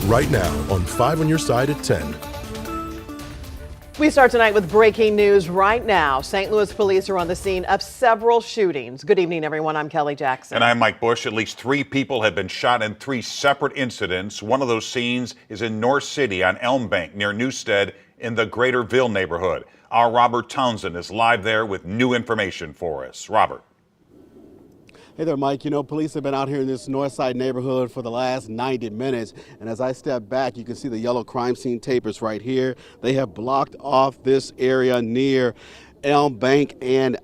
right now on 5 on Your Side at 10. We start tonight with breaking news right now. St. Louis police are on the scene of several shootings. Good evening, everyone. I'm Kelly Jackson. And I'm Mike Bush. At least 3 people have been shot in 3 separate incidents. One of those scenes is in North City on Elm Bank near Newstead in the Greaterville neighborhood. Our Robert Townsend is live there with new information for us. Robert. Hey there, Mike. You know, police have been out here in this north side neighborhood for the last 90 minutes. And as I step back, you can see the yellow crime scene tapers right here. They have blocked off this area near Elm Bank and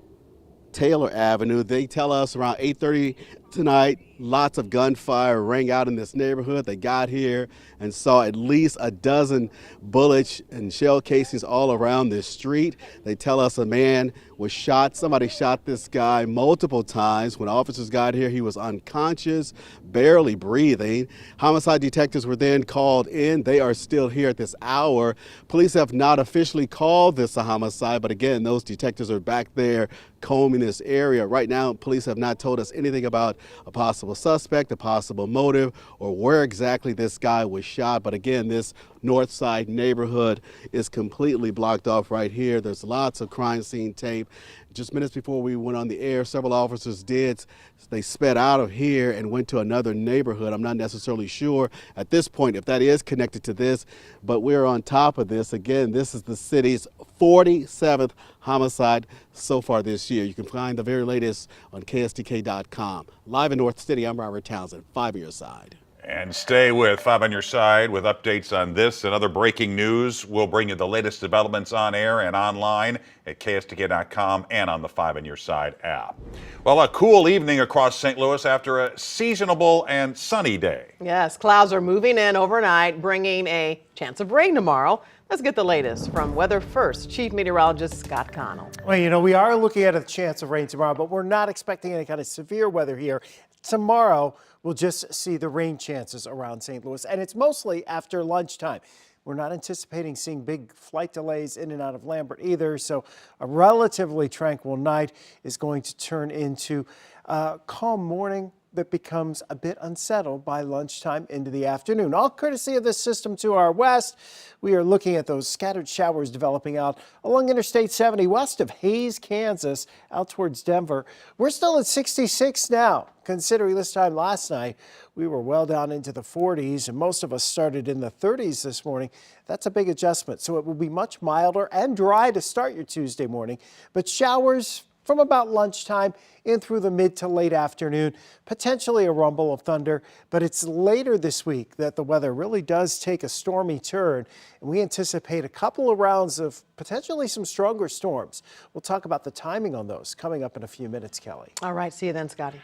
Taylor Avenue. They tell us around 8:30 tonight, lots of gunfire rang out in this neighborhood. They got here and saw at least a dozen bullets and shell casings all around this street. They tell us a man was shot. Somebody shot this guy multiple times. When officers got here, he was unconscious, barely breathing. Homicide detectives were then called in. They are still here at this hour. Police have not officially called this a homicide, but again, those detectives are back there combing this area. Right now, police have not told us anything about a possible suspect, a possible motive, or where exactly this guy was shot. But again, this north side neighborhood is completely blocked off right here. There's lots of crime scene tape. Just minutes before we went on the air, several officers they sped out of here and went to another neighborhood. I'm not necessarily sure at this point if that is connected to this, but we're on top of this. Again, this is the city's 47th homicide so far this year. You can find the very latest on KSTK.com. Live in North City, I'm Robert Townsend, 5 on Your Side. And stay with 5 on Your Side with updates on this and other breaking news. We'll bring you the latest developments on air and online at KSTK.com and on the 5 on Your Side app. Well, a cool evening across St. Louis after a seasonable and sunny day. Yes, clouds are moving in overnight, bringing a chance of rain tomorrow. Let's get the latest from Weather First Chief Meteorologist Scott Connell. Well, you know, we are looking at a chance of rain tomorrow, but we're not expecting any kind of severe weather here. Tomorrow, we'll just see the rain chances around St. Louis, and it's mostly after lunchtime. We're not anticipating seeing big flight delays in and out of Lambert either, so a relatively tranquil night is going to turn into a calm morning that becomes a bit unsettled by lunchtime into the afternoon. All courtesy of this system to our west. We are looking at those scattered showers developing out along Interstate 70 west of Hays, Kansas, out towards Denver. We're still at 66 now, considering this time last night we were well down into the 40s, and most of us started in the 30s this morning. That's a big adjustment, so it will be much milder and dry to start your Tuesday morning, but showers from about lunchtime in through the mid to late afternoon, potentially a rumble of thunder, but it's later this week that the weather really does take a stormy turn, and we anticipate a couple of rounds of potentially some stronger storms. We'll talk about the timing on those coming up in a few minutes, Kelly. All right, see you then, Scotty.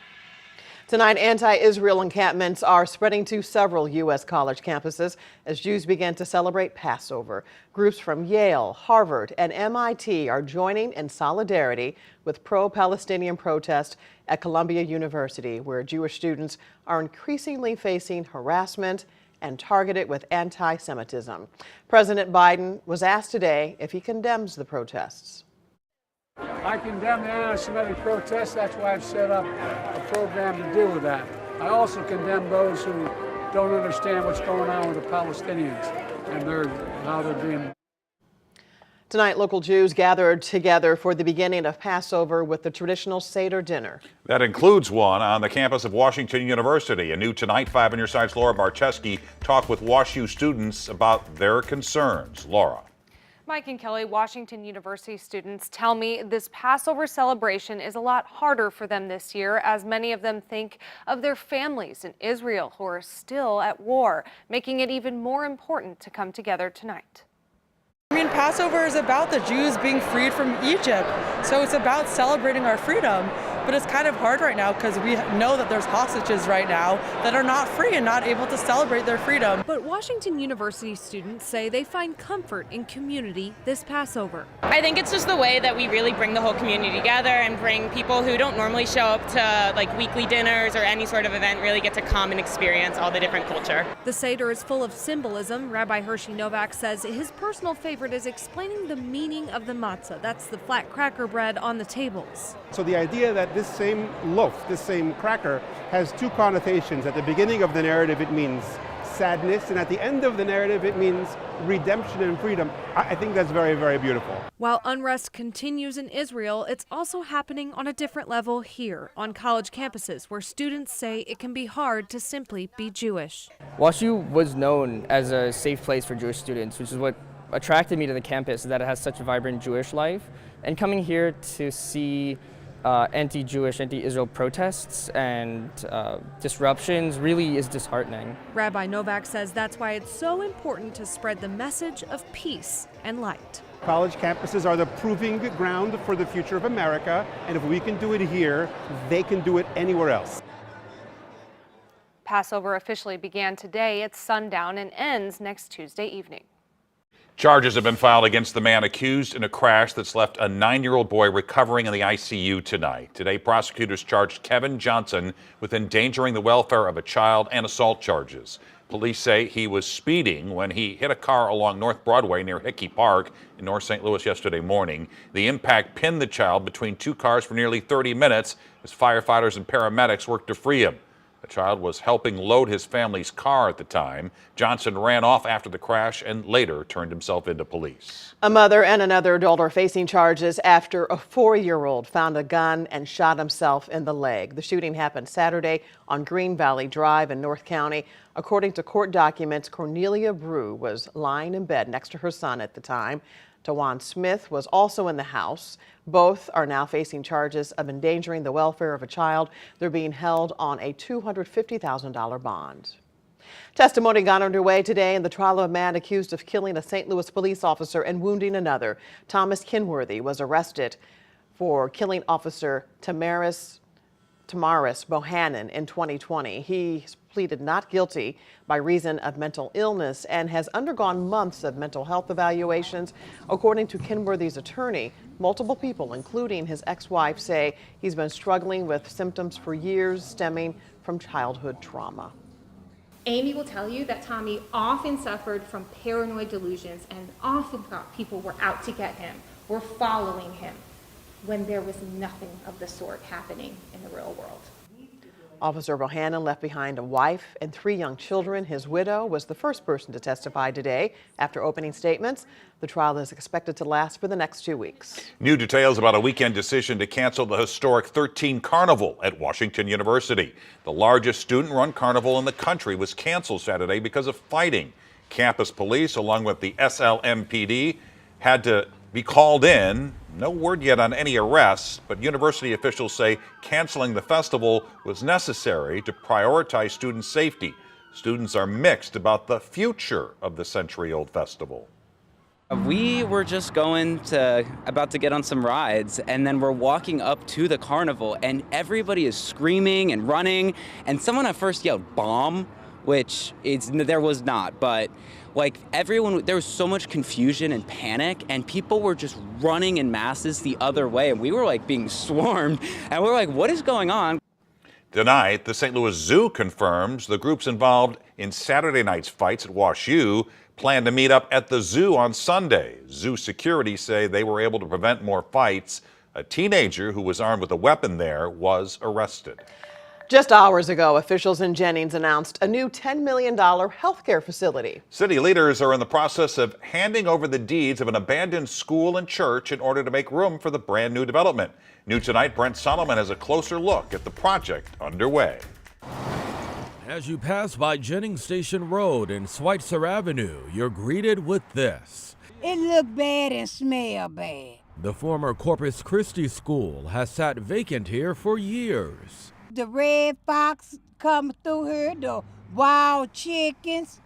Tonight, anti-Israel encampments are spreading to several U.S. college campuses as Jews begin to celebrate Passover. Groups from Yale, Harvard, and MIT are joining in solidarity with pro-Palestinian protests at Columbia University, where Jewish students are increasingly facing harassment and targeted with anti-Semitism. President Biden was asked today if he condemns the protests. I condemn the anti-Semitic protests. That's why I've set up a program to deal with that. I also condemn those who don't understand what's going on with the Palestinians and how they're being. Tonight, local Jews gathered together for the beginning of Passover with the traditional Seder dinner. That includes one on the campus of Washington University. And new tonight, 5 on Your Side's Laura Marcheski talked with WashU students about their concerns. Laura. Mike and Kelly, Washington University students tell me this Passover celebration is a lot harder for them this year, as many of them think of their families in Israel who are still at war, making it even more important to come together tonight. I mean, Passover is about the Jews being freed from Egypt, so it's about celebrating our freedom. But it's kind of hard right now because we know that there's hostages right now that are not free and not able to celebrate their freedom. But Washington University students say they find comfort in community this Passover. I think it's just the way that we really bring the whole community together and bring people who don't normally show up to like weekly dinners or any sort of event really get to come and experience all the different culture. The Seder is full of symbolism. Rabbi Hershey Novak says his personal favorite is explaining the meaning of the matzah. That's the flat cracker bread on the tables. So the idea that this same loaf, this same cracker, has two connotations. At the beginning of the narrative, it means sadness, and at the end of the narrative, it means redemption and freedom. I think that's very, very beautiful. While unrest continues in Israel, it's also happening on a different level here on college campuses where students say it can be hard to simply be Jewish. WashU was known as a safe place for Jewish students, which is what attracted me to the campus, that it has such a vibrant Jewish life. And coming here to see anti-Jewish, anti-Israel protests and disruptions really is disheartening. Rabbi Novak says that's why it's so important to spread the message of peace and light. College campuses are the proving ground for the future of America, and if we can do it here, they can do it anywhere else. Passover officially began today at sundown and ends next Tuesday evening. Charges have been filed against the man accused in a crash that's left a 9-year-old boy recovering in the ICU tonight. Today, prosecutors charged Kevin Johnson with endangering the welfare of a child and assault charges. Police say he was speeding when he hit a car along North Broadway near Hickey Park in North St. Louis yesterday morning. The impact pinned the child between two cars for nearly 30 minutes as firefighters and paramedics worked to free him. The child was helping load his family's car at the time. Johnson ran off after the crash and later turned himself into police. A mother and another adult are facing charges after a 4-year-old found a gun and shot himself in the leg. The shooting happened Saturday on Green Valley Drive in North County. According to court documents, Cornelia Brew was lying in bed next to her son at the time. Tawan Smith was also in the house. Both are now facing charges of endangering the welfare of a child. They're being held on a $250,000 bond. Testimony got underway today in the trial of a man accused of killing a St. Louis police officer and wounding another. Thomas Kinworthy was arrested for killing Officer Tamaris Bohannon in 2020. He pleaded not guilty by reason of mental illness and has undergone months of mental health evaluations. According to Kinworthy's attorney, multiple people, including his ex-wife, say he's been struggling with symptoms for years stemming from childhood trauma. Amy will tell you that Tommy often suffered from paranoid delusions and often thought people were out to get him, were following him, when there was nothing of the sort happening in the real world. Officer Bohannon left behind a wife and 3 young children. His widow was the first person to testify today after opening statements. The trial is expected to last for the next 2 weeks. New details about a weekend decision to cancel the historic 13 Carnival at Washington University. The largest student-run carnival in the country was canceled Saturday because of fighting. Campus police, along with the SLMPD, had to be called in. No word yet on any arrests, but university officials say canceling the festival was necessary to prioritize student safety. Students are mixed about the future of the century-old festival. We were just about to get on some rides, and then we're walking up to the carnival, and everybody is screaming and running, and someone at first yelled "bomb," which there was not, but like everyone, there was so much confusion and panic, and people were just running in masses the other way, and we were like being swarmed, and we were like, what is going on? Tonight, the St. Louis Zoo confirms the groups involved in Saturday night's fights at WashU plan to meet up at the zoo on Sunday. Zoo security say they were able to prevent more fights. A teenager who was armed with a weapon there was arrested. Just hours ago, officials in Jennings announced a new $10 million healthcare facility. City leaders are in the process of handing over the deeds of an abandoned school and church in order to make room for the brand new development. New tonight, Brent Solomon has a closer look at the project underway. As you pass by Jennings Station Road and Schweitzer Avenue, you're greeted with this. It look bad and smell bad. The former Corpus Christi school has sat vacant here for years. The red fox come through here, the wild chickens,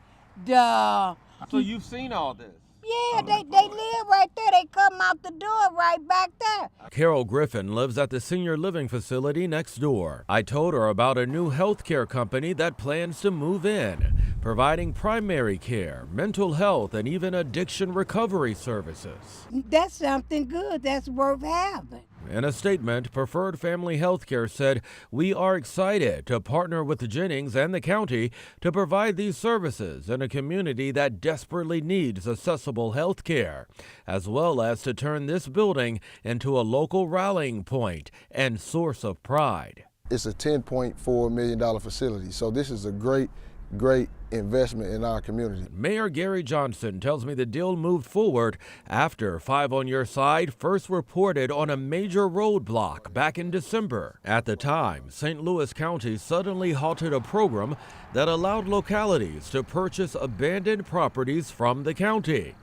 So you've seen all this? Yeah, they live right there. They come out the door right back there. Carol Griffin lives at the senior living facility next door. I told her about a new healthcare company that plans to move in, providing primary care, mental health, and even addiction recovery services. That's something good. That's worth having. In a statement, Preferred Family Healthcare said, "We are excited to partner with Jennings and the county to provide these services in a community that desperately needs accessible health care, as well as to turn this building into a local rallying point and source of pride." It's a $10.4 million facility, so this is a great great investment in our community. Mayor Gary Johnson tells me the deal moved forward after 5 on Your Side first reported on a major roadblock back in December. At the time, St. Louis County suddenly halted a program that allowed localities to purchase abandoned properties from the county.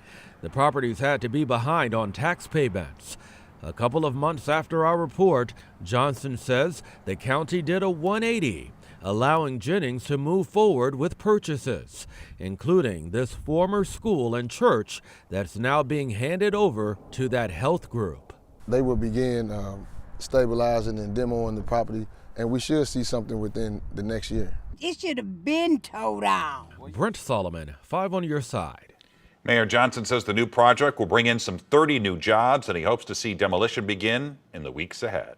The properties had to be behind on tax payments. A couple of months after our report, Johnson says the county did a 180, allowing Jennings to move forward with purchases, including this former school and church that's now being handed over to that health group. They will begin stabilizing and demoing the property, and we should see something within the next year. It should have been towed down. Brent Solomon, 5 on Your Side. Mayor Johnson says the new project will bring in some 30 new jobs, and he hopes to see demolition begin in the weeks ahead.